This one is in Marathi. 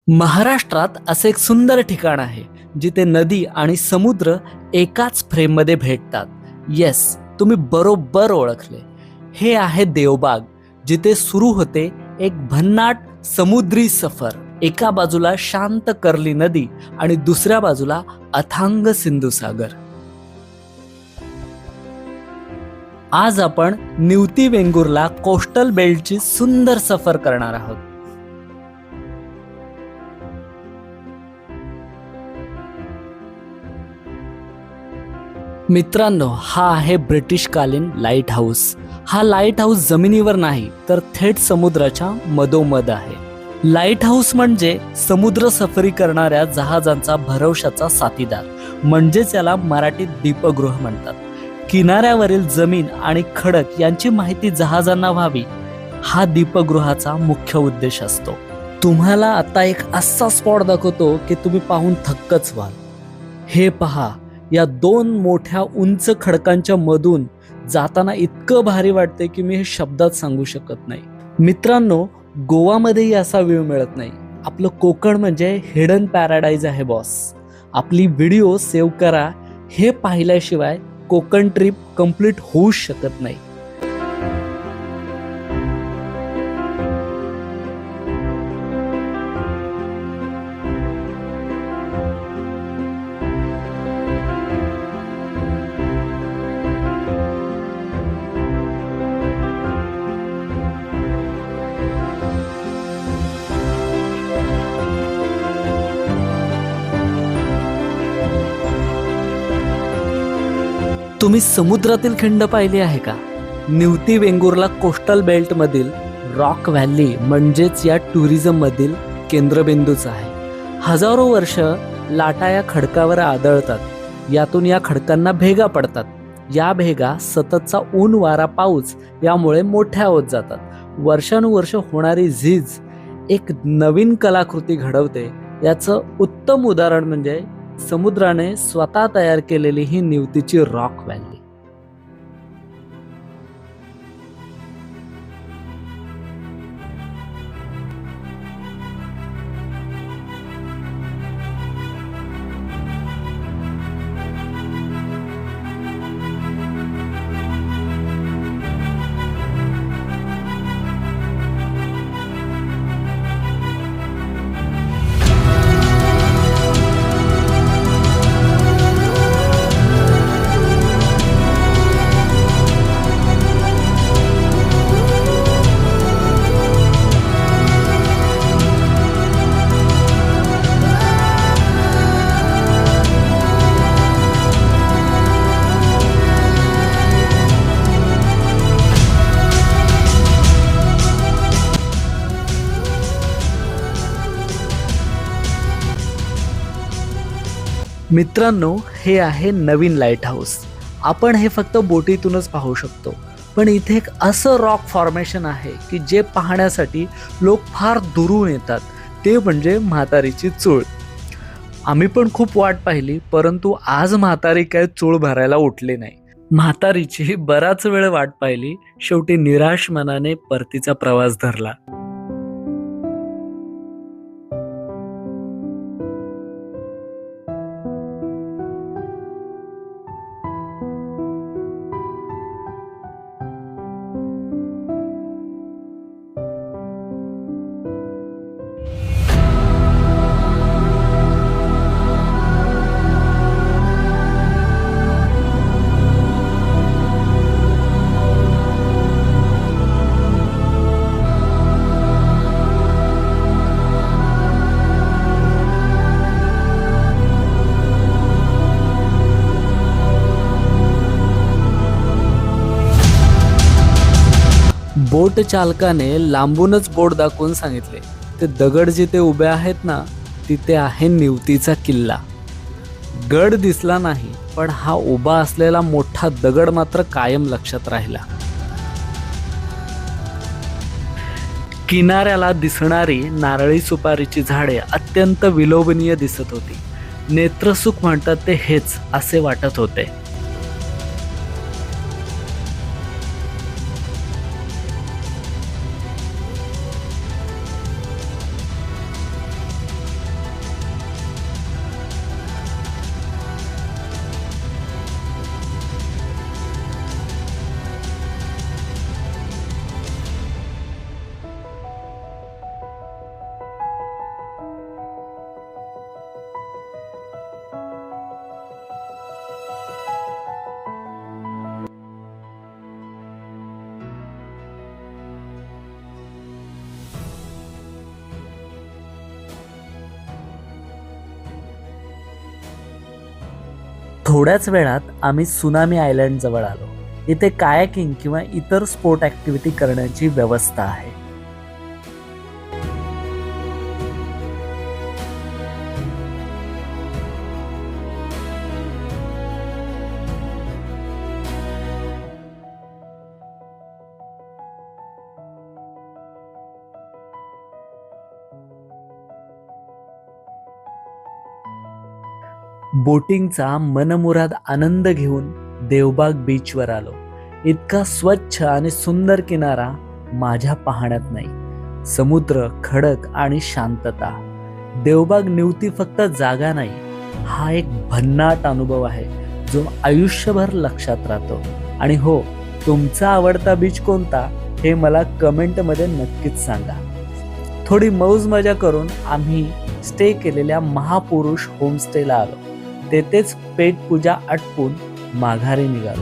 महाराष्ट्रात असे एक सुंदर ठिकाण आहे जिथे नदी आणि समुद्र एकाच फ्रेममध्ये भेटतात. येस, तुम्ही बरोबर ओळखले. हे आहे देवबाग, जिथे सुरू होते एक भन्नाट समुद्री सफर. एका बाजूला शांत कर्ली नदी आणि दुसऱ्या बाजूला अथांग सिंधू सागर. आज आपण निवती वेंगुर्ला कोस्टल बेल्टची सुंदर सफर करणार आहोत. मित्रांनो, हा आहे ब्रिटिशकालीन लाईट हाऊस. हा लाईट हाऊस जमिनीवर नाही तर थेट समुद्राच्या मधोमध आहे. लाईट हाऊस म्हणजे समुद्र सफरी करणाऱ्या जहाजांचा भरवशाचा साथीदार, म्हणजेच याला मराठीत दीपगृह म्हणतात. किनाऱ्यावरील जमीन आणि खडक यांची माहिती जहाजांना व्हावी, हा दीपगृहाचा मुख्य उद्देश असतो. तुम्हाला आता एक असा स्पॉट दाखवतो की तुम्ही पाहून थक्कच व्हाल. हे पहा, या दोन मोठ्या उंच खडकांच्या मधून जाताना इतकं भारी वाटते की मी हे शब्दात सांगू शकत नाही. मित्रांनो, गोवामध्येही असा व्ह्यू मिळत नाही. आपलं कोकण म्हणजे हिडन पॅराडाईज आहे बॉस. आपली व्हिडिओ सेव्ह करा, हे पाहिल्याशिवाय कोकण ट्रिप कंप्लीट होऊच शकत नाही. तुम्ही समुद्रातील खिंड पाहिली आहे का? निवती वेंगुर्ला कोस्टल बेल्ट मधील रॉक व्हॅली म्हणजेच या टुरिझम मधील केंद्रबिंदूच आहे. हजारो वर्ष लाटा या खडकावर आदळतात. यातून या खडकांना भेगा पडतात. या भेगा सततचा ऊन, वारा, पाऊस यामुळे मोठ्या होत जातात. वर्षानुवर्ष होणारी झीज एक नवीन कलाकृती घडवते. याचं उत्तम उदाहरण म्हणजे समुद्राने स्वतः तयार केलेली ही निवतीची रॉक व्हॅली. मित्रांनो, हे आहे नवीन लाईट हाऊस. आपण हे फक्त बोटीतूनच पाहू शकतो, पण इथे एक असं रॉक फॉर्मेशन आहे की जे पाहण्यासाठी लोक फार दुरून येतात. ते म्हणजे म्हातारीची चूळ. आम्ही पण खूप वाट पाहिली, परंतु आज म्हातारी काय चूळ भरायला उठली नाही. म्हातारीची बराच वेळ वाट पाहिली. शेवटी निराश मनाने परतीचा प्रवास धरला. बोट चालकाने लांबूनच बोट दाखवून सांगितले, ते दगड जिथे उभे आहेत ना, तिथे आहे निवतीचा किल्ला. गड दिसला नाही, पण हा उभा असलेला मोठा दगड मात्र कायम लक्षात राहिला. किनाऱ्याला दिसणारी नारळी सुपारीची झाडे अत्यंत विलोभनीय दिसत होती. नेत्रसुख म्हणतात ते हेच असे वाटत होते. थोड्याच वेळात आम्ही सुनामी आयलंड जवळ आलो. इथे कायाकिंग किंवा इतर स्पोर्ट ऍक्टिव्हिटी करण्याची व्यवस्था आहे. बोटिंगचा मनमुराद आनंद घेऊन देवबाग बीचवर आलो. इतका स्वच्छ आणि सुंदर किनारा माझ्या पाहण्यात नाही. समुद्र, खडक आणि शांतता. देवबाग निवती फक्त जागा नाही, हा एक भन्नाट अनुभव आहे जो आयुष्यभर लक्षात राहतो. आणि हो, तुमचा आवडता बीच कोणता हे मला कमेंटमध्ये नक्कीच सांगा. थोडी मौज मजा करून आम्ही स्टे केलेल्या महापुरुष होमस्टेला आलो. तेथेच पेट पूजा आटपून माघारी निघालो.